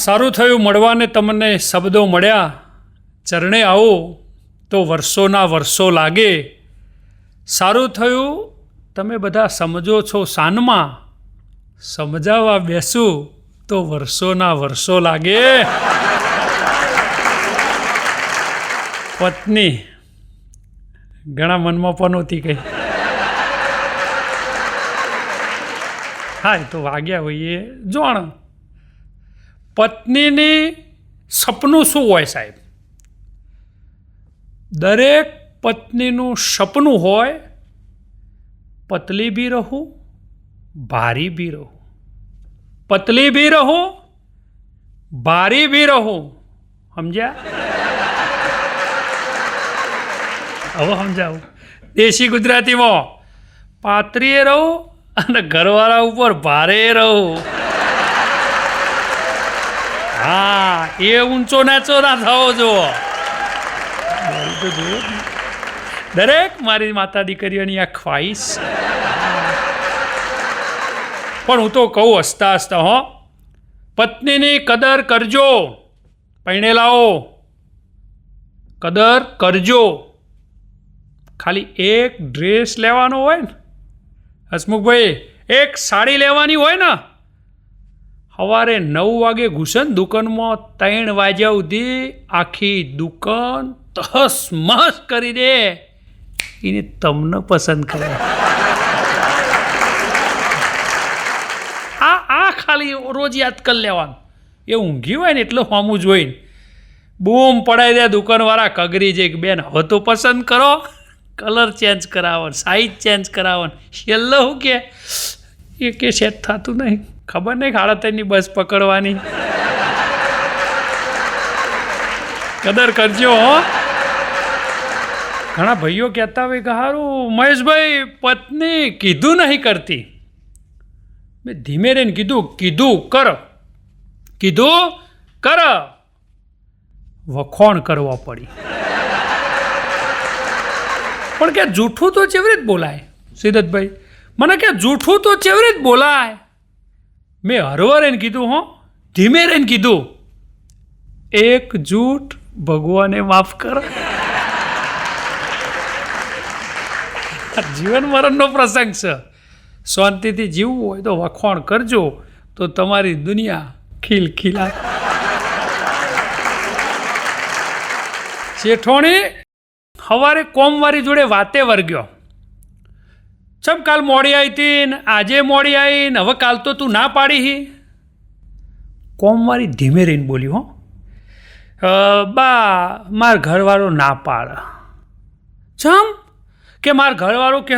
સારું થયું મળવાને તમને શબ્દો મળ્યા, ચરણે આવો તો વર્ષોના વર્ષો લાગે. સારું થયું તમે બધા સમજો છો સાનમાં, સમજાવવા બેસું તો વર્ષોના વર્ષો લાગે. પત્ની ઘણા મનમાં પણ નહોતી કઈ. હા, એ તો વાગ્યા હોઈએ જોણ. પત્નીની સપનું શું હોય સાહેબ? દરેક પત્નીનું સપનું હોય પતલી બી રહું, ભારી બી રહું. પતલી બી રહું, ભારી બી રહું. સમજ્યા? હવે સમજાવું દેશી ગુજરાતીમાં. પાતળીએ રહું અને ઘરવાળા ઉપર ભારે રહું. હા, એ ઊંચો નાચો ના થવો જુઓ. દરેક મારી માતા દીકરીઓની આ ખ્વાહિશ. પણ હું તો કહું હસતા હસતા, હો, પત્નીની કદર કરજો. પૈણેલાઓ કદર કરજો. ખાલી એક ડ્રેસ લેવાનો હોય ને હસમુખભાઈ, એક સાડી લેવાની હોય ને, સવારે 9 વાગે ઘૂસે ને દુકાનમાં, 3 વાગ્યા સુધી આખી દુકાન તહસ મહસ કરી દે. એને તમને પસંદ કરે. આ ખાલી રોજ યાદ કરી લેવાનું. એ ઊંઘી હોય ને એટલે હોમું જોઈને બૂમ પડાવી દે દુકાનવાળા, કગરી છે કે બેન હવે તો પસંદ કરો, કલર ચેન્જ કરાવો, સાઇઝ ચેન્જ કરાવો. છેલ્લે શું કે એ કે સેટ થતું નહીં, ખબર નહીં 3:30ની બસ પકડવાની. કદર કરજો હો. ઘણા ભાઈઓ કહેતા હોય કે સારું મહેશભાઈ પત્ની કીધું નહીં કરતી. મેં ધીમે રહીને કીધું કર, કીધું કર. વખોણ કરવા પડી. પણ કે જૂઠું તો ચેવી રીત બોલાય સિદ્ધતભાઈ? મને કે જૂઠું તો ચેવી રીત બોલાય? મેં હરવા રહીને કીધું, હો, ધીમે રહીને કીધું, એક જૂઠ ભગવાને માફ કર. જીવન મરણનો પ્રસંગ છે. શાંતિથી જીવવું હોય તો વખોણ કરજો, તો તમારી દુનિયા ખીલખીલા. શેઠોણી સવારે કોમવારી જોડે વાતે વર્ગ્યો. ચમ કાલ મોડી આવી હતી ને આજે મોડી આવી ને હવે કાલ તો તું ના પાડી હી. કોમવારી ધીમે રહીને બોલી, હો, બા માર ઘરવાળો ના પાડ. ચમ કે માર ઘરવાળો કહે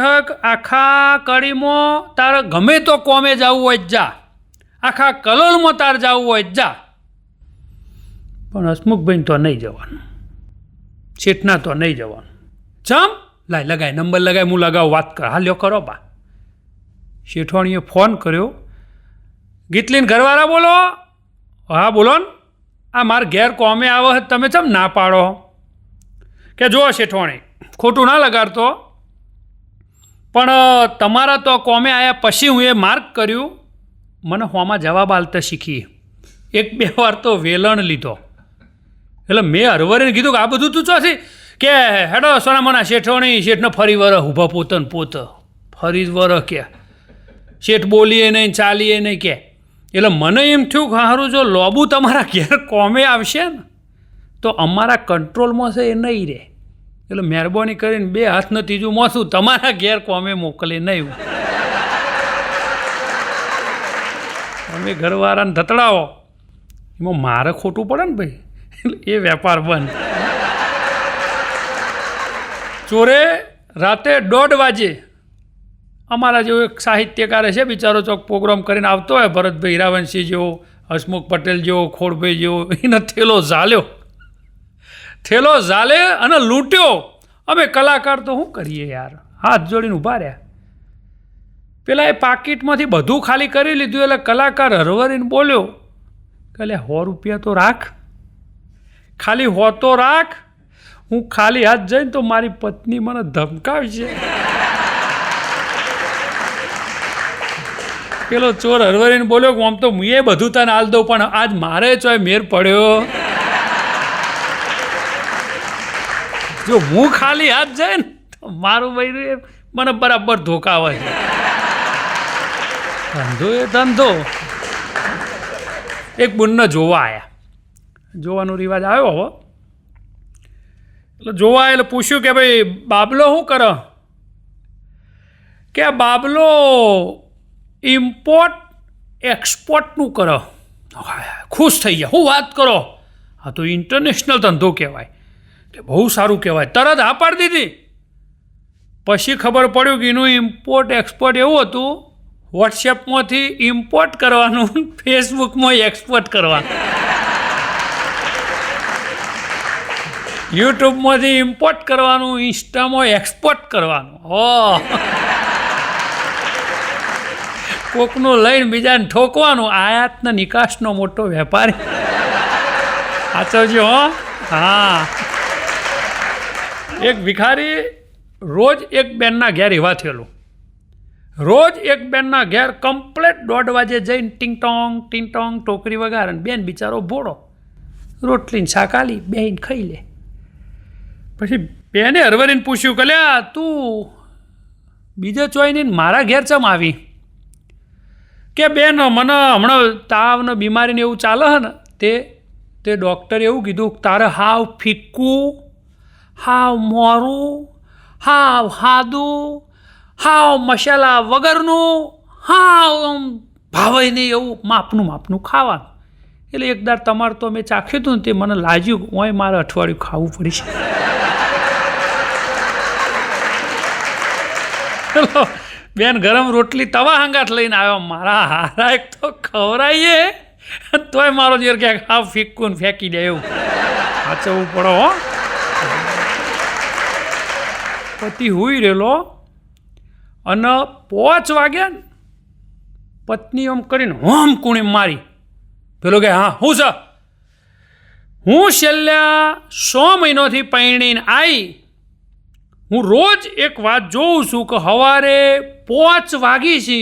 આખા કડીમાં તારે ગમે તો કોમે જવું હોય જા, આખા કલોલમાં તારે જવું હોય જા, પણ હસમુખભાઈ તો નહીં જવાનું, શેઠના તો નહીં જવાનું. ચમ લાય લગાય, નંબર લગાય, હું લગાવું, વાત કર. હા લ્યો કરો બા. શેઠવાણીએ ફોન કર્યો. ગીતલીન ઘરવાળા બોલો? હા બોલો ને. આ માર ઘેર કોમે આવે તમે ચમ ના પાડો? કે જુઓ શેઠવાણી, ખોટું ના લગાડતો, પણ તમારા તો કોમે આવ્યા પછી હું એ માર્ક કર્યું, મને હોમાં જવાબ આલતા શીખી. 1-2 વાર તો વેલણ લીધો. એટલે મેં હરવરીને કીધું કે આ બધું તું ચોથી કે હેડો સોનામોના શેઠોણી, શેઠને ફરી વરસ ઊભા પોતન પોત ફરી વરસ કે શેઠ બોલીએ નહીં, ચાલીએ નહીં કે. એટલે મને એમ થયું કે સારું જો લોબુ તમારા ઘેર કોમે આવશે ને તો અમારા કંટ્રોલમાં છે એ નહીં રહે. એટલે મહેરબાની કરીને 2 હાથનું ત્રીજું મોસું તમારા ઘેર કોમે મોકલી નહીં. તમે ઘરવાળાને ધતડાવો એમાં મારે ખોટું પડે ને ભાઈ, એટલે એ વેપાર બંધ. ચોરે રાતે 1:30 વાગે અમારા જેવો એક સાહિત્યકાર છે બિચારો, ચોક પ્રોગ્રામ કરીને આવતો હોય, ભરતભાઈ હીરાવંશી જેવો, હસમુખ પટેલ જેવો, ખોડભાઈ જેવો, એને થેલો ઝાલે અને લૂંટ્યો. અમે કલાકાર તો શું કરીએ યાર, હાથ જોડીને ઊભા રહ્યા. પેલા એ પાકીટમાંથી બધું ખાલી કરી લીધું. એટલે કલાકાર હરવરીને બોલ્યો કે 100 રૂપિયા તો રાખ, ખાલી 100 તો રાખ. હું ખાલી હાથ જઈને તો મારી પત્ની મને ધમકાવશે. પેલો ચોર હરવરીને બોલ્યો કે આમ તો હું એ બધું તને હાલ દઉં, પણ આજ મારે ચોય મેર પડ્યો. જો હું ખાલી હાથ જાય ને તો મારું ભાઈ મને બરાબર ધોકાવે છે. ધંધો એ ધંધો. એક બુનને જોવા આવ્યા, જોવાનો રિવાજ આવ્યો હવે. એટલે જોવા એટલે પૂછ્યું કે ભાઈ બાબલો શું કરો? કે બાબલો ઇમ્પોર્ટ એક્સપોર્ટનું કરો. ખુશ થઈ ગયા. શું વાત કરો? હા તો ઇન્ટરનેશનલ ધંધો કહેવાય, કે બહુ સારું કહેવાય. તરત હા પાડી દીધી. પછી ખબર પડ્યું કે એનું ઇમ્પોર્ટ એક્સપોર્ટ એવું હતું, વોટ્સએપમાંથી ઇમ્પોર્ટ કરવાનું, ફેસબુકમાં એક્સપોર્ટ કરવાનું, યુટ્યુબમાંથી ઇમ્પોર્ટ કરવાનું, ઇન્સ્ટામાં એક્સપોર્ટ કરવાનું. કોકનું લઈને બીજાને ઠોકવાનું. આયાતના નિકાસનો મોટો વેપારી. સાચવજો હો. હા, એક ભિખારી રોજ એક બેનના ઘેર એવા થયેલું. રોજ એક બેનના ઘેર કમ્પ્લેટ 1:30 વાગે જઈને ટીંગ ટોંગ ટોકરી વગાડે. બેન બિચારો ભોળો, રોટલીને શાક આલી બેહીને ખાઈ લે. પછી બેને હરવરીને પૂછ્યું કે લ્યા તું બીજે ચોઈ નહીં મારા ઘેર ચમ આવી? કે બેન મને હમણાં તાવ ને બીમારીને એવું ચાલે છે ને, તે ડૉક્ટરે એવું કીધું તારે હાવ ફીક્કું, હાવ મોરું, હાવ સાદું, હાવ મસાલા વગરનું, હાવ ભાવે નહીં એવું માપનું ખાવાનું. એટલે એકદાર તમારે તો મેં ચાખ્યું હતું ને તે મને લાગ્યું ઓય મારે અઠવાડિયું ખાવું પડશે. બેન ગરમ રોટલી તવા હંગાટ લઈને આવ્યો. મારા હારા એક તો ખવરાઈએ તોય મારો જેર ક્યાંક હાવ ફીક્કું ફેંકી દે એવું. સાચવવું પડો હો. પતિ હુઈ રહેલો અને 5 વાગ્યા ને પત્ની એમ કરીને હોમ કુણી મારી. પેલો કે હા હું છે? હું છેલ્લા 100 મહિનોથી પરણીને આવી. હું રોજ એક વાત જોઉં છું કે સવારે 5 વાગી છે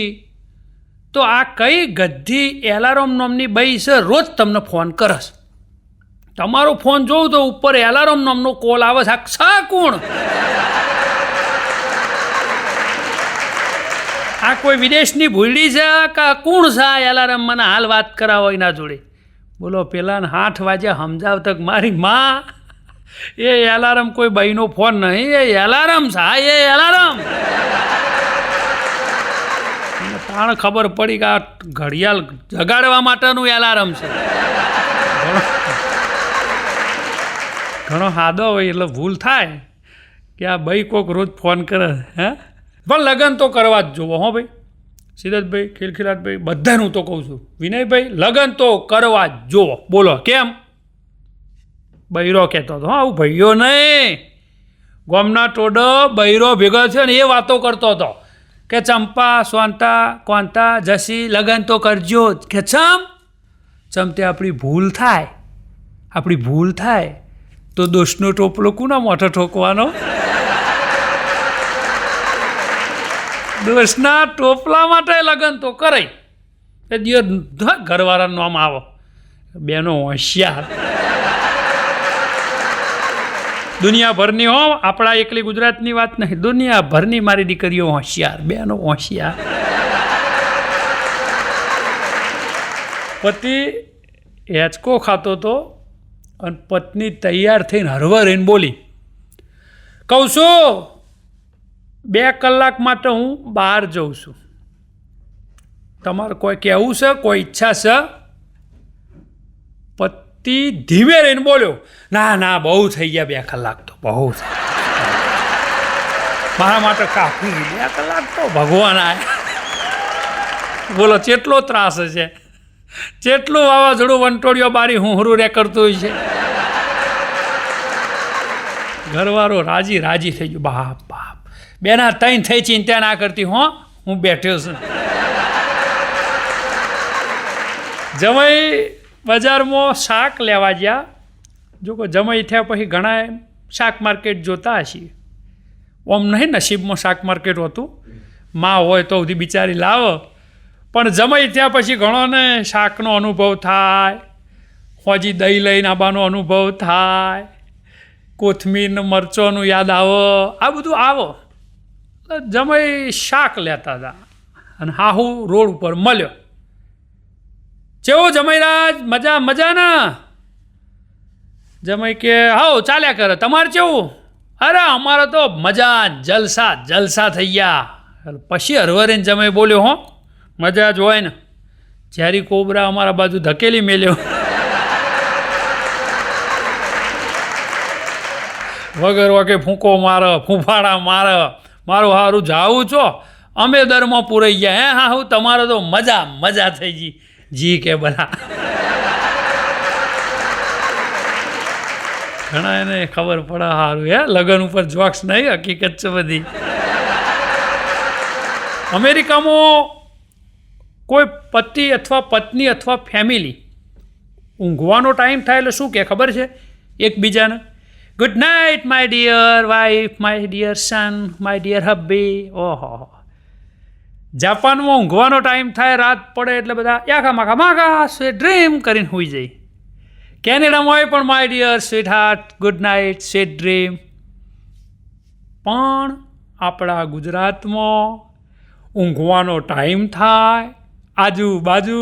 તો આ કઈ ગદ્દી એલાર્મ નામની બાઈ છે રોજ તમને ફોન કરસ. તમારો ફોન જોઉં તો ઉપર એલાર્મ નામનો કોલ આવે છે. આ કોણ? આ કોઈ વિદેશની ભૂલડી છે કે કોણ છે આ એલાર્મ મને હાલ વાત કરાવો એના જોડે? બોલો પેલાને 8 વાગે સમજાવતા મારી માં એ એલાર્મ કોઈ બાઈનો ફોન નહીં, એ એલાર્મ છે. હા એ એલાર્મ. તાણ ખબર પડી કે આ ઘડિયાળ જગાડવા માટેનું એલાર્મ છે. ઘણો સાદો હોય એટલે ભૂલ થાય કે આ ભાઈ કોઈક રોજ ફોન કરે. હે પણ લગ્ન તો કરવા જ જોવો હો ભાઈ. સિદ્ધાર્થભાઈ, ખિલખિલાટભાઈ, બધાનું તો કહું છું. વિનયભાઈ લગ્ન તો કરવા જ જોવો. બોલો કેમ? બૈરો કહેતો હતો. હા આવું ભાઈઓ નહીં, ગોમના ટોડો બૈરો ભેગો છે ને એ વાતો કરતો હતો કે ચંપા સોનતા કોનતા જસી લગ્ન તો કરજો જ. કે ચમ તે આપણી ભૂલ થાય તો દોષનો ટોપલો કોના મોઢે ઠોકવાનો? દોષના ટોપલા માટે લગ્ન તો કરાય. એ દિવસ ઘરવાળાનું નામ આવો. બેનો હોશિયાર. દુનિયાભરની હો, આપણા એકલી ગુજરાતની વાત નહીં, દુનિયાભરની મારી દીકરીઓ હોશિયાર, બેનો હોશિયાર. પતિ હેચકો ખાતો હતો અને પત્ની તૈયાર થઈને હરવરીને બોલી, કહું છું 2 કલાક માટે હું બહાર જઉં છું, તમારે કોઈ કહેવું છે, કોઈ ઈચ્છા છે? પતિ ધીમે રહીને બોલ્યો, ના બહુ થઈ ગયા 2 કલાક તો બહુ થઈ મારા માટે કાફી. 2 કલાક તો ભગવાન આયા. બોલો કેટલો ત્રાસ છે, જેટલું વાવાઝોડું વંટોળિયો બારી હુંહરું રે કરતું હોય છે. ઘરવાળો રાજી થઈ ગયો. બાપ બેના તૈન થઈ ચિંતા ના કરતી હો, હું બેઠ્યો છું. જમાઈ બજારમાં શાક લેવા ગયા. જો કે જમાઈ થયા પછી ઘણા શાક માર્કેટ જોતા હશે. ઓમ નહીં નસીબમાં શાક માર્કેટ હોતું, માં હોય તો બધી બિચારી લાવો. પણ જમાઈ ત્યાં પછી ઘણો ને શાકનો અનુભવ થાય, હોજી દહીં લઈને આવવાનો અનુભવ થાય, કોથમીર ને મરચોનું યાદ આવો, આ બધું આવો. જમાઈ શાક લેતા હતા અને હાહુ રોડ ઉપર મળ્યો. ચેવો જમાઈરાજ, મજા મજા ના? જમાઈ કે હાઉ ચાલ્યા કરે, તમારે કેવું? અરે અમારે તો મજા, જલસા જલસા થઈ ગયા. પછી હરવરીને જમાઈ બોલ્યો, હો મજા જ હોય ને, ઝેરી કોબરા અમારા બાજુ ધકેલી મેલ્યો. વગર વાગે ફૂંકો મારે, ફૂંફાડા મારે, મારું સારું જાવું છો, અમે દરમાં પૂરાઈ ગયા. હે હા હું તમારે તો મજા મજા થઈ ગઈ. જી કે બધા ઘણા એને ખબર પડે સારું હે, લગ્ન ઉપર જોક્સ નહીં, હકીકત છે બધી. અમેરિકામાં કોઈ પતિ અથવા પત્ની અથવા ફેમિલી ઊંઘવાનો ટાઈમ થાય એટલે શું કહે ખબર છે એકબીજાને? Good night my dear wife, my dear son, my dear hubby. ઓહો. જાપાનમાં ઊંઘવાનો ટાઈમ થાય, રાત પડે એટલે બધા યાખા માખા માખા સ્વીટ ડ્રીમ કરીને સૂઈ જાય. કેનેડામાં હોય પણ my dear sweetheart, good night, sweet dream. પણ આપણા ગુજરાતમાં ઊંઘવાનો ટાઈમ થાય, આજુબાજુ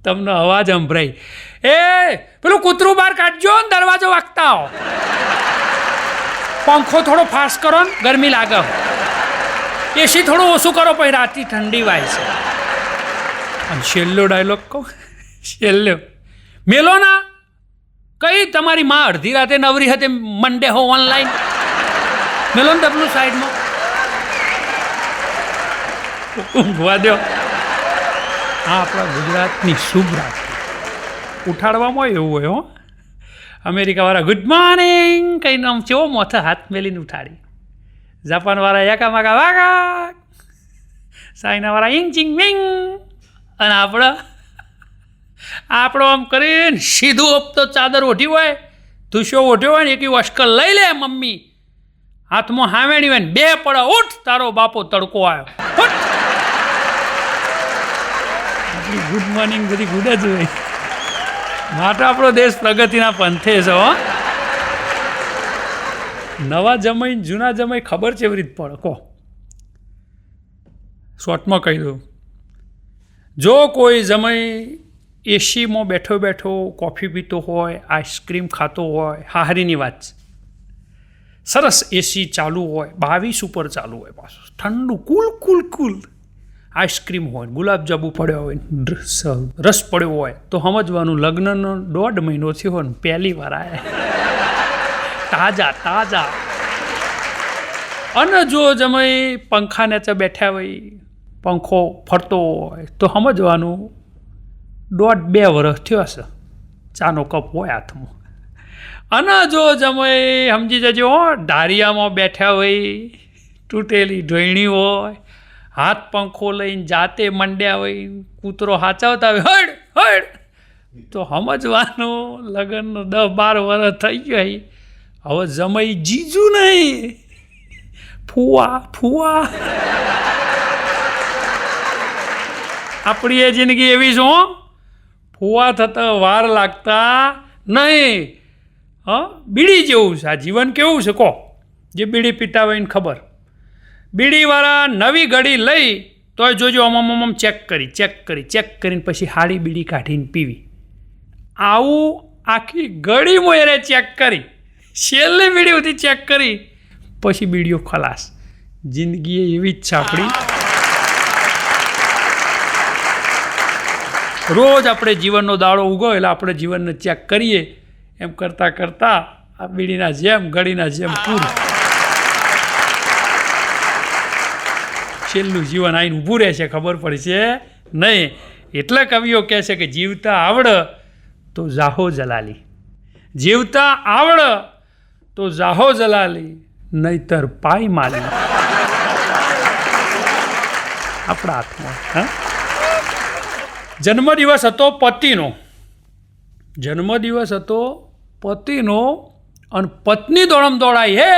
તમને અવાજ સંભળાય, એ પેલું કૂતરું બહાર કાઢજો ને દરવાજો વાગતા હો, પંખો થોડો ફાસ્ટ કરો ને ગરમી લાગે, એસી થોડું ઓછું કરો પછી રાતની ઠંડી વાય છે. અને છેલ્લો ડાયલોગ કહું, છેલ્લો મેલો ના કઈ તમારી માં અડધી રાતે નવરી હતી મંડે હો ઓનલાઈન મેલો ને ડબલું સાઈડમાં ઊંઘવા દો. હા આપણા ગુજરાતની શુભ રાત ઉઠાડવામાં એવું હોય. હો અમેરિકાવાળા ગુડ મોર્નિંગ કહીને આમ ચેવો મોથે હાથ મેલીને ઉઠાડી, જાપાનવાળા એકા માકા વાગા, ચાઇનાવાળા ઇંગ ચિંગ વિંગ, અને આપણો આમ કરીને સીધું આપતો ચાદર ઓઢી હોય, ધૂસો ઓઢ્યો હોય ને એક અશ્કલ લઈ લે મમ્મી હાથમાં હાવેણી હોય ને બે પડે, ઉઠ તારો બાપો તડકો આવ્યો, ઉઠ. ગુડ મોર્નિંગ બધી ગુડ જ હોય. માટે આપણો દેશ પ્રગતિના પંથે છે. હો નવા જમાઈ જૂના જમાઈ ખબર છે એવી રીત પડે. કહો શોર્ટમાં કહી દઉં, જો કોઈ જમાઈ એસીમાં બેઠો બેઠો કોફી પીતો હોય, આઈસ્ક્રીમ ખાતો હોય, હાહરીની વાત છે, સરસ એસી ચાલુ હોય, 22 ઉપર ચાલુ હોય, પાછું ઠંડુ કુલ કુલ કુલ આઈસ્ક્રીમ હોય, ગુલાબજાંબુ પડ્યો હોય, રસ પડ્યો હોય, તો સમજવાનું લગ્નનો 1.5 મહિનો થયો હોય ને પહેલી વાર આયા તાજા તાજા. અને જો જમાઈ પંખા નીચે બેઠા હોય, પંખો ફરતો હોય, તો સમજવાનું 1.5-2 વર્ષ થયો હશે, ચાનો કપ હોય હાથમાં. અને જો જમાઈ સમજી જજો ધારિયામાં બેઠા હોય, તૂટેલી ઢોયણી હોય, હાથ પંખો લઈને જાતે મંડ્યા હોય, કૂતરો હાચવતા હોય હડ હડ, તો સમજવાનું લગ્નનો 10-12 વર્ષ થઈ ગયો. હવે જમાઈ જીજુ નહીં, ફુવા ફુવા. આપણી એ જિંદગી એવી છે, ફુવા થતા વાર લાગતા નહીં. બીડી જેવું છે આ જીવન. કેવું છે કહો? જે બીડી પીતા હોય ને ખબર. બીડીવાળા નવી ઘડી લઈ તોય જોજો આમ ચેક કરીને પછી હાડી બીડી કાઢીને પીવી. આવું આખી ઘડી મોયરે ચેક કરી, છેલ્લી બીડી સુધી ચેક કરી, પછી બીડીઓ ખલાસ. જિંદગી એવી જ છે આપણી. રોજ આપણે જીવનનો દાડો ઉગો એટલે આપણે જીવનને ચેક કરીએ, એમ કરતાં કરતાં આ બીડીના જેમ ઘડીના જેમ પૂરું છેલ્લું જીવન આવીને ઊભું રહેશે, ખબર પડશે નહીં. એટલે કવિઓ કહે છે કે જીવતા આવડ તો જાહો જલાલી, જીવતા આવડ તો જાહો જલાલી, નહીતર પાય માલી. આપણા હાથમાં. હા જન્મદિવસ હતો પતિનો, અને પત્ની દોડમ દોડાઈ, હે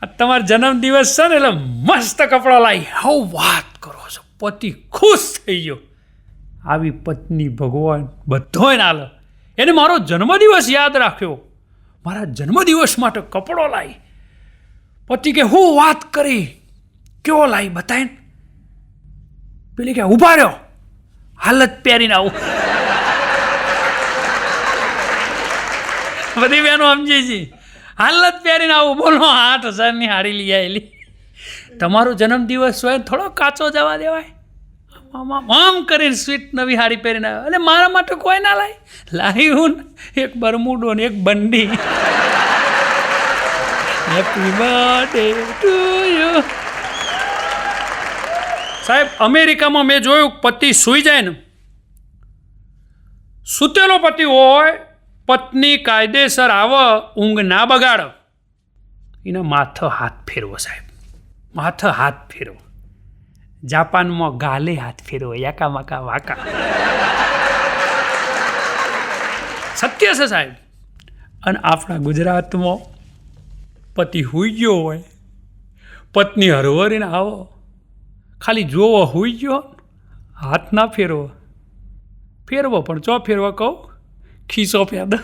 આ તમારો જન્મદિવસ છે ને એટલે મસ્ત કપડાં લાવી, હું વાત કરો છો, પતિ ખુશ થઈ ગયો. આવી પત્ની ભગવાન બધોય ના લે. એને મારો જન્મદિવસ યાદ રાખ્યો, મારા જન્મદિવસ માટે કપડો લાવી. પતિ કે હું વાત કરી, કેવો લાવી બતાય. પેલી કે ઊભા રહ્યો, હાલત પહેરીને આવું. બધી બહેનો સમજી છે, હાલત પહેરીને આવું. બોલો 8,000ની હાડી લઈ આવેલી. તમારો જન્મદિવસ હોય થોડો કાચો જવા દેવાય. આમ કરીને સ્વીટ નવી હાડી પહેરીને આવ્યો. અને મારા માટે કોઈ ના લાવી હું એક બરમુડો ને એક બંડી. Happy birthday to you. સાહેબ, અમેરિકામાં મેં જોયું, પતિ સૂઈ જાય ને, સૂતેલો પતિ હોય, પત્ની કાયદેસર આવે, ઊંઘ ના બગાડો, એના માથે હાથ ફેરવો. સાહેબ, માથે હાથ ફેરવો. જાપાનમાં ગાલે હાથ ફેરવો, યાકા માકા વાકા. સત્ય છે સાહેબ. અને આપણા ગુજરાતમાં પતિ હુઈ ગયો હોય, પત્ની હરવરીને આવો, ખાલી જોવો હુઈ ગયો, હાથ ના ફેરવો. ફેરવો પણ ચો ફેરવો કહું, ખીસો પેદા.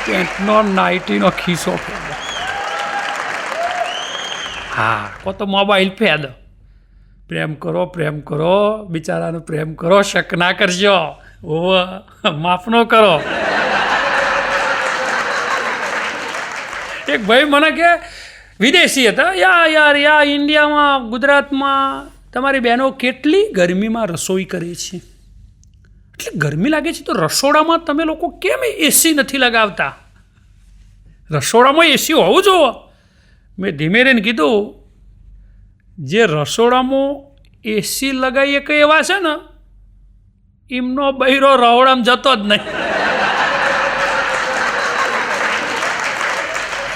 પેન્ટનો નાઇટીનો ખીસો પેદા. હા, કો તો મોબાઈલ ફેદ. પ્રેમ કરો, બિચારાનો પ્રેમ કરો, શક ના કરજો. માફ ન કરો. એક ભાઈ મને કે વિદેશી હતા, યા ઇન્ડિયામાં, ગુજરાતમાં તમારી બહેનો કેટલી ગરમીમાં રસોઈ કરે છે, એટલે ગરમી લાગે છે તો રસોડામાં તમે લોકો કેમ એસી નથી લગાવતા? રસોડામાં એસી હોવું જોવે. મેં ધીમે રહીને કીધું, જે રસોડામાં એસી લગાવીએ કે એવા છે ને, એમનો બૈરો રહોડામાં જતો જ નહીં.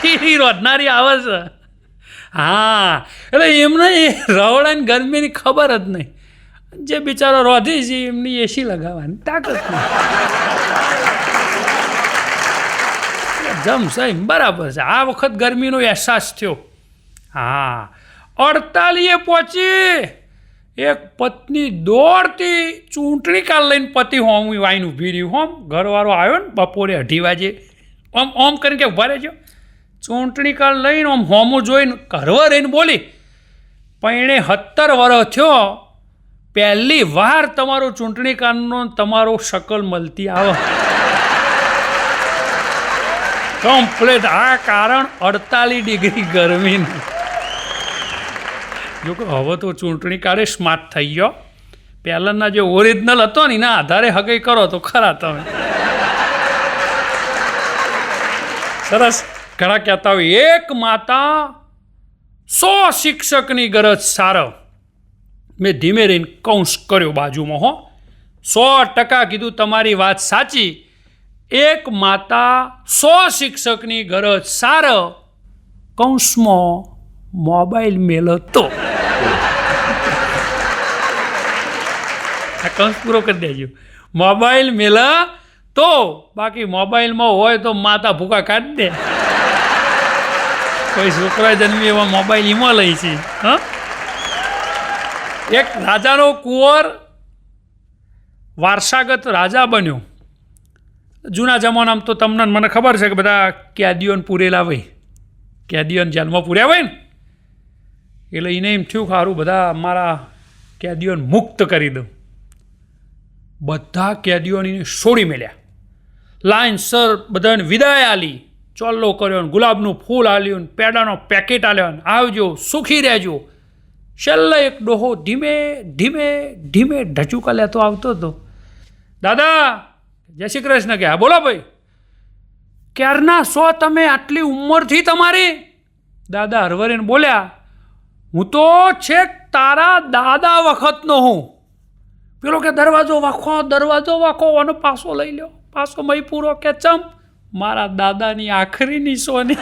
એ રોધનારી આવે છે. હા, એટલે એમને એ રહોડાની ગરમીની ખબર જ નહીં. જે બિચારો રોધી છે એમની એસી લગાવવાની તાકાત નહીં. જમશે બરાબર છે. આ વખત ગરમીનો અહેસાસ થયો. હા, 48 પહોંચી. એક પત્ની દોડતી ચૂંટણી કાર્ડ લઈને પતિ હોમ વાઈને ઊભી રહ્યું. હોમ ઘરવાળો આવ્યો ને બપોરે 2:30 વાગે, ઓમ કરીને કે ઉભા રહેજો. ચૂંટણી કાર્ડ લઈને આમ હોમું જોઈને ઘરવા રહીને બોલી, પૈણે 17 વર્ષ થયો, પહેલી વાર તમારો ચૂંટણી કાર્ડનો તમારો શકલ મળતી આવે. કમ્પ્લેટ. આ કારણ 48 ડિગ્રી ગરમીનું. જો કે હવે તો ચૂંટણી કાર્ડે સ્માર્ટ થઈ ગયો. પહેલાંના જે ઓરિજિનલ હતો ને એના આધારે હગાઈ કરો તો ખરા તમે. સરસ. ઘણા કહેતા હોય, એક માતા 100 શિક્ષકની ગરજ સારો. મેં ધીમે રહીને કૌંસ કર્યો બાજુમાં. 100% કીધું, તમારી વાત સાચી. એક માતા 100 શિક્ષકની ગરજ સારો, કૌંસમાં મોબાઈલ મેલો તો. આ કૌંસ પૂરો કરી દેજો. મોબાઈલ મેલા તો, બાકી મોબાઈલમાં હોય તો માતા ભૂકા કાઢી દે. કોઈ છોકરા જન્મી એવા મોબાઈલ એમાં લઈ છે. હા, એક રાજાનો કુંવર વારસાગત રાજા બન્યો. જૂના જમાનામાં તો તમને મને ખબર છે કે બધા કેદીઓને પૂરેલા હોય, કેદીઓને જેલમાં પૂર્યા હોય ને, એટલે એને એમ થયું સારું બધા મારા કેદીઓને મુક્ત કરી દઉં. બધા કેદીઓને છોડી મેલ્યા. લાઈનસર બધાને વિદાય આલી, ચોલ્લો કર્યો, ગુલાબનું ફૂલ આલ્યું, પેડાનો પેકેટ આલ્યો, આવજો સુખી રહેજો. છેલ્લે એક ડોહો ધીમે ધીમે ધીમે ઢચુકા લેતો આવતો હતો. દાદા, જય શ્રી કૃષ્ણ. કે હા બોલો ભાઈ. ક્યારના છો તમે, આટલી ઉંમરથી તમારી? દાદા હરવરીને બોલ્યા, હું તો છેક તારા દાદા વખતનો હું. પેલો કે દરવાજો વાંખો અને પાસો લઈ લ્યો. પાસો મય પૂરો કે ચમ, મારા દાદાની આખરી નિશોની,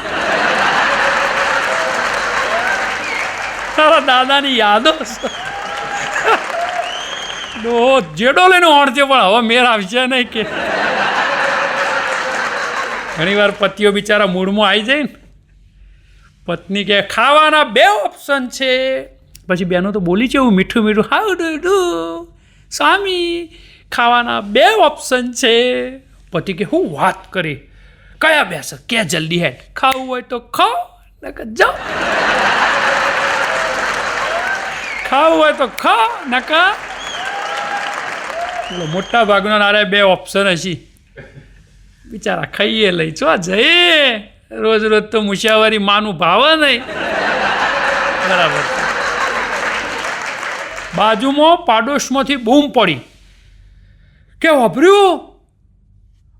તારા દાદાની યાદો જેડો લઈને ઓણશે, પણ હવે મેળ આવશે નહીં. કે ઘણી વાર પતિઓ બિચારા મૂળમાં આવી જાય ને, પત્ની કે ખાવાના 2 ઓપ્શન છે, પછી બેનો તો બોલી છે એવું મીઠું મીઠું, હાઉ ડુ ડુ સ્વામી, ખાવાના 2 ઓપ્શન છે. પતિ કે હું વાત કરી, કયા 2 છે કે જલ્દી હેડ, ખાવું હોય તો ખાઓ, નકર જાઓ, ખાવું હોય તો ખાઓ, નકર મોટા ભાગના નારે 2 ઓપ્શન હશે. બિચારા ખાઈએ લઈ છો જઈએ, રોજ રોજ તો મુસાફરી માનું ભાવે નહીં. બરાબર. બાજુમાં પાડોશમાંથી બૂમ પડી કે વાપર્યું,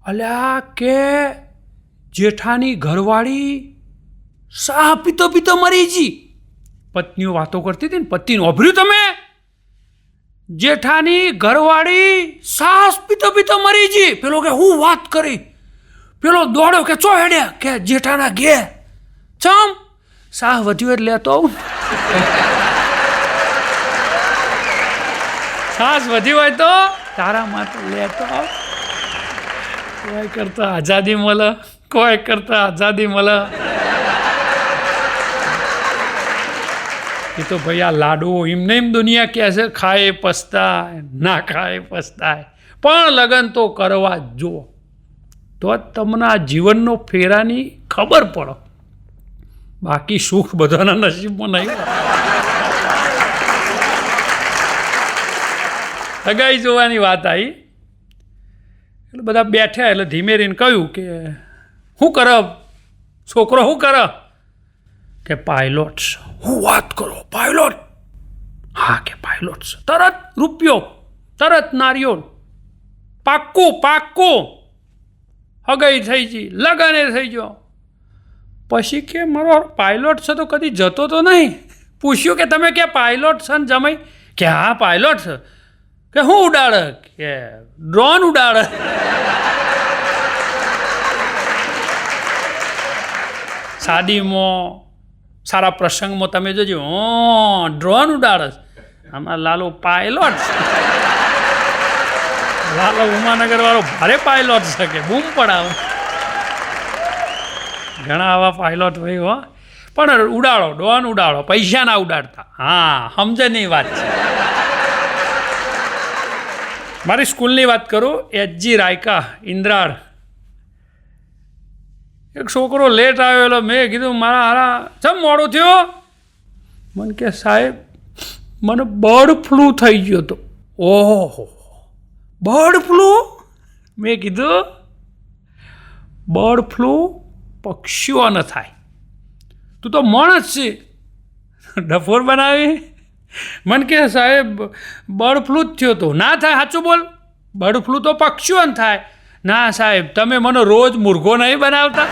અલ્યા કે જેઠાની ઘરવાળી શા પીતો પીતો મરી જી. પત્નીઓ વાતો કરતી હતી ને, પતિને વાપર્યું તમે, જેઠાની ઘરવાળી સાસ પીતો પીતો મરી જી. પેલો કે હું વાત કરી, પેલો દોડ્યો કે ચો હેડ્યા કે જેઠાના ઘે, ચમ સાહ વધ્યું એટલે લેતો આવું. સાસ વધી હોય તો તારા માટે લેતો આવ. કોઈ કરતા આઝાદી મળે, કોઈ કરતા આઝાદી મળે. એ તો ભાઈ આ લાડુ એમને એમ દુનિયા કહે છે, ખાય પસ્તાય, ના ખાય પસ્તાય, પણ લગ્ન તો કરવા જ જુઓ, તો જ તમને આ જીવનનો ફેરાની ખબર પડે. બાકી સુખ બધાના નસીબમાં નહીં. સગાઈ જોવાની વાત આવી એટલે બધા બેઠા, એટલે ધીમે રહીને કહ્યું કે શું કરે છોકરો, શું કરે? કે પાયલોટ. હું વાત કરો પાયલોટ? હા કે પાયલોટ છે. તરત રૂપિયો, તરત નારિયોલ, પાક્કું પાક્કું, હગાઈ થઈ ગઈ, લગને થઈ ગયો. પછી કે મારો પાયલોટ છે તો કદી જતો તો નહીં. પૂછ્યું કે તમે કે પાયલોટ છે ને જમાઈ? કે હા પાયલોટ છે. કે હું ઉડાડે? કે ડ્રોન ઉડાડે. શાદીમાં સારા પ્રસંગમાં તમે જોજો, ડ્રોન ઉડાડે. આમાં લાલો પાયલોટ છે. લાલો ઉમાનગર વાળો ભારે પાયલોટ છે કે બૂમ પડાવે. ઘણા આવા પાયલોટ ભાઈ હો, પણ ઉડાડો, ડ્રોન ઉડાડો, પૈસા ના ઉડાડતા. હા સમજે નહીં વાત છે. મારી સ્કૂલની વાત કરું, એચજી રાયકા ઇન્દ્રાળ. એક છોકરો લેટ આવેલો, મેં કીધું મારા હારા ચમ મોડું થયું? મને કે સાહેબ મને બર્ડ ફ્લૂ થઈ ગયો હતો. ઓહો બર્ડ ફ્લૂ? મેં કીધું બર્ડ ફ્લૂ પક્ષીઓને થાય, તું તો માણસ છે, ડફોર બનાવી. મને કે સાહેબ બર્ડ ફ્લૂ જ થયો હતો. ના થાય, સાચું બોલ, બર્ડ ફ્લૂ તો પક્ષીઓને થાય. ના સાહેબ તમે મને રોજ મુર્ગો નહીં બનાવતા?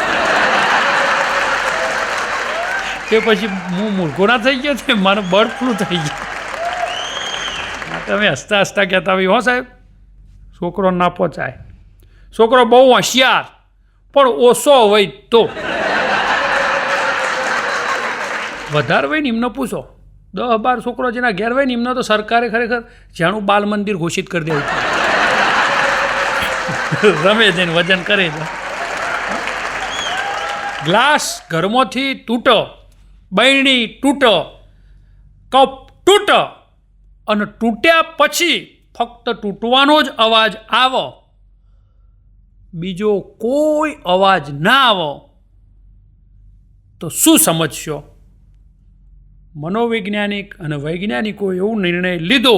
કે પછી હું મુર્ગો ના થઈ ગયો તે મને બર્ડ ફ્લૂ થઈ ગયો. તમે હસતા હસતા કહેતા હોય હો સાહેબ, છોકરો ના પહોંચાય. છોકરો બહુ હોશિયાર પણ ઓછો હોય તો વધારે હોય ને એમને પૂછો, 10-12 છોકરો જેના ઘેર હોય ને એમને તો સરકારે ખરેખર જાણું બાલ મંદિર ઘોષિત કરી દેવું. રમે છે ને વજન કરે છે. ગ્લાસ ઘરમાંથી તૂટો, બરણી તૂટો, કપ તૂટો અને તૂટ્યા પછી ફક્ત તૂટવાનો જ અવાજ આવો, બીજો કોઈ અવાજ ના આવો તો શું સમજશો? મનોવૈજ્ઞાનિક અને વૈજ્ઞાનિકોએ એવો નિર્ણય લીધો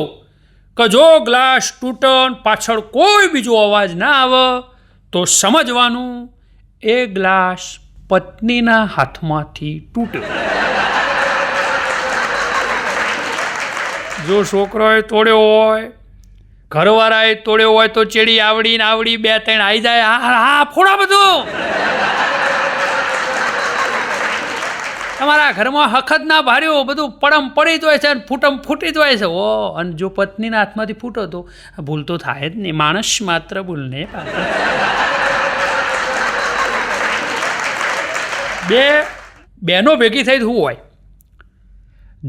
કે જો ગ્લાસ તૂટે પાછળ કોઈ બીજો અવાજ ના આવે તો સમજવાનું એ ગ્લાસ પત્નીના હાથમાંથી તૂટ્યો. જો છોકરોએ તોડ્યો હોય, ઘરવાળાએ તોડ્યો હોય તો ચેડી આવડી 2-3 આવી જાય. હા ફોડા બધું. તમારા ઘરમાં હખત ના ભાર્યું, બધું પડમ પડી જ હોય છે અને ફૂટમ ફૂટી જ હોય છે. ઓ અને જો પત્નીના હાથમાંથી ફૂટો તો ભૂલ તો થાય જ નહીં, માણસ માત્ર ભૂલને પાત્ર. 2 બહેનો ભેગી થઈ શું હોય?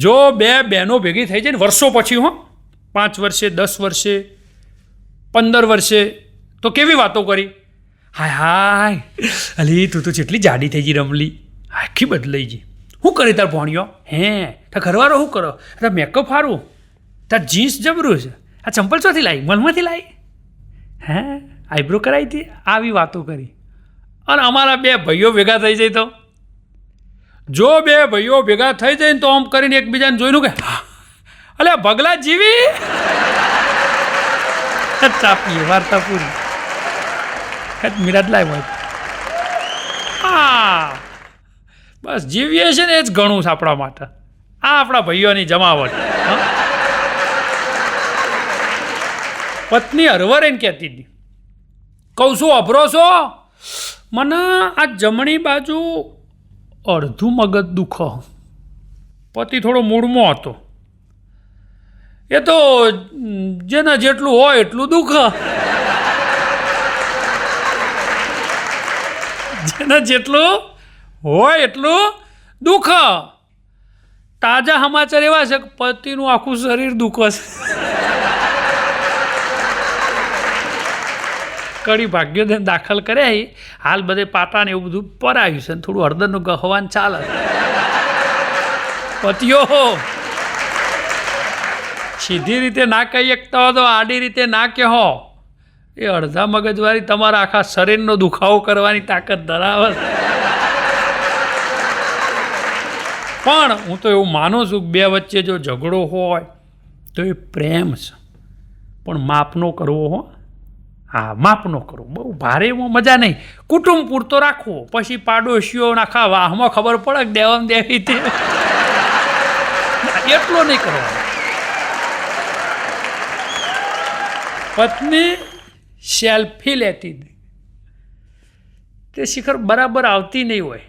જો 2 બહેનો ભેગી થઈ જાય ને વર્ષો પછી, 5 વર્ષે, 10 વર્ષે, 15 વર્ષે, તો કેવી વાતો કરી? હાય હાય અલી તું તો જેટલી જાડી થઈ ગઈ રમલી, આખી બદલાઈ ગઈ. શું કરી તાર ભણ્યો હે તાર ઘરવાળો શું કરો તાર મેકઅપ સારું તાર જીન્સ જબરું છે આ ચંપલ ચોથી લાવી મલમાંથી લાવી હે આઈબ્રો કરાવી હતી આવી વાતો કરી અને અમારા બે ભાઈઓ ભેગા થઈ જાય તો જો બે ભાઈઓ ભેગા થઈ જાય ને તો આમ કરીને એકબીજાને જોઈને કે અલે ભગલા જીવી ચાપીએ વાર્તા પૂરી મિરાજ લાય હોય હા બસ જીવીએ છે ને એ જ ઘણું છે આપણા માટે આ આપણા ભાઈઓની જમાવટ પત્ની હરવરેને કહેતી હતી કહું છું અભરો છો મને આ જમણી બાજુ અડધું મગજ દુખો પતિ થોડો મૂડમાં હતો એ તો જેના જેટલું હોય એટલું દુઃખ જેના જેટલું હોય એટલું દુઃખ તાજા સમાચાર એવા છે કે પતિનું આખું શરીર દુઃખ છે કડી ભાગ્યોદય દાખલ કર્યા હાલ બધે પાટા ને એવું બધું પરાયું છે થોડું હળદરનું ગહવાન ચાલે પતિઓ સીધી રીતે ના કહી શકતા હો તો આડી રીતે ના કહો એ અડધા મગજવાળી તમારા આખા શરીરનો દુખાવો કરવાની તાકાત ધરાવે પણ હું તો એવું માનું છું કે બે વચ્ચે જો ઝઘડો હોય તો એ પ્રેમ છે પણ માપનો કરવો હો હા માપનો કરવો બહુ ભારે એમાં મજા નહીં કુટુંબ પૂરતો રાખવો પછી પાડોશીઓ નાખા વાહમાં ખબર પડે કે દેવામાં દેવી તે એટલો નહીં કરવાનો પત્ની સેલ્ફી લેતી હતી તે શિખર બરાબર આવતી નહીં હોય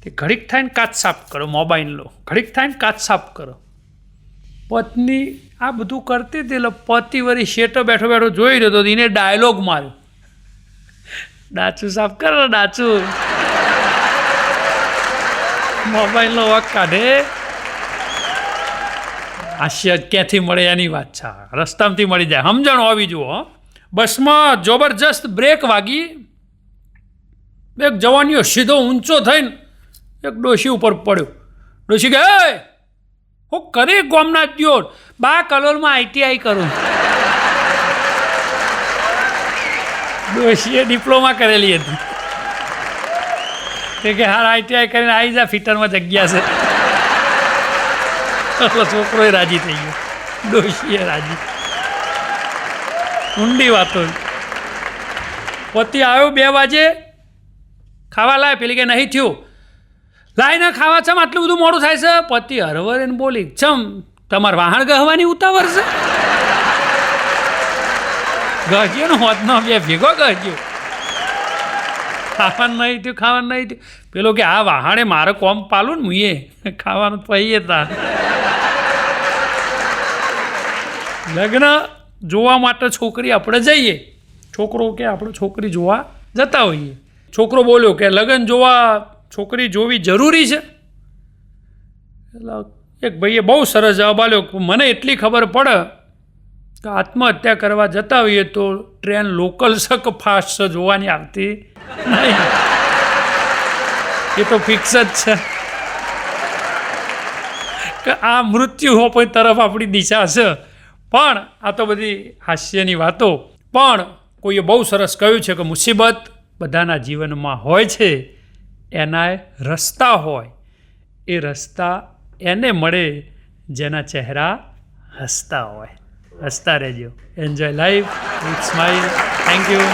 તે ઘડીક થાય ને કાચ સાફ કરો મોબાઈલ લો ઘડીક થાય ને કાચ સાફ કરો પત્ની આ બધું કરતી હતી એટલે પતિ વળી શેટો બેઠો બેઠો જોઈ રહ્યો તો એને ડાયલોગ માર્યો ડાચું સાફ કરો ડાચું મોબાઈલનો વાક કાઢે હાસ્ય ક્યાંથી મળે એની વાત છે રસ્તામાંથી મળી જાય સમજણ હોવી જુઓ બસમાં જબરજસ્ત બ્રેક વાગી એક જવાનીઓ સીધો ઊંચો થઈને એક ડોશી ઉપર પડ્યો ડોશી કે હું કરી ગોમના દ્યોર બા કલોલમાં ITI કરું ડોશીએ ડિપ્લોમા કરેલી હતી તે કે હાર ITI કરીને આવી જા ફિટરમાં જગ્યા છે છોકરો રાજી થઈ ગયો ડોશીએ રાજી ઊંડી વાતો પતિ આવ્યો 2 વાગે ખાવા લાય પેલી કે નહીં થયું લાઈને ખાવા ચમ આટલું બધું મોડું થાય છે પતિ હરવરેને બોલી ચમ તમારે વાહણ ગહવાની ઉતાવળ છે ગહ્યો ને હોતનો બે ભેગો ગહ્યો ખાવાનું નહીં થયું ખાવાનું નહીં થયું પેલો કે આ વાહણે મારે કોમ પાલું ને મુએ ખાવાનું પહીએ તા લગ્ન જોવા માટે છોકરી આપણે જઈએ છોકરો કે આપણે છોકરી જોવા જતા હોઈએ છોકરો બોલ્યો કે લગ્ન જોવા છોકરી જોવી જરૂરી છે એટલે એક ભાઈએ બહુ સરસ જવાબ આપ્યો મને એટલી ખબર પડે કે આત્મહત્યા કરવા જતા હોઈએ તો ટ્રેન લોકલ છે કે ફાસ્ટ છે જોવાની આવતી નહીં એ તો ફિક્સ જ છે કે આ મૃત્યુ તરફ આપણી દિશા છે પણ આ તો બધી હાસ્યની વાતો પણ કોઈએ બહુ સરસ કહ્યું છે કે મુસીબત બધાના જીવનમાં હોય છે એના રસ્તા હોય એ રસ્તા એને મળે જેના ચહેરા હસતા હોય હસતા રહેજો enjoy life with smile thank you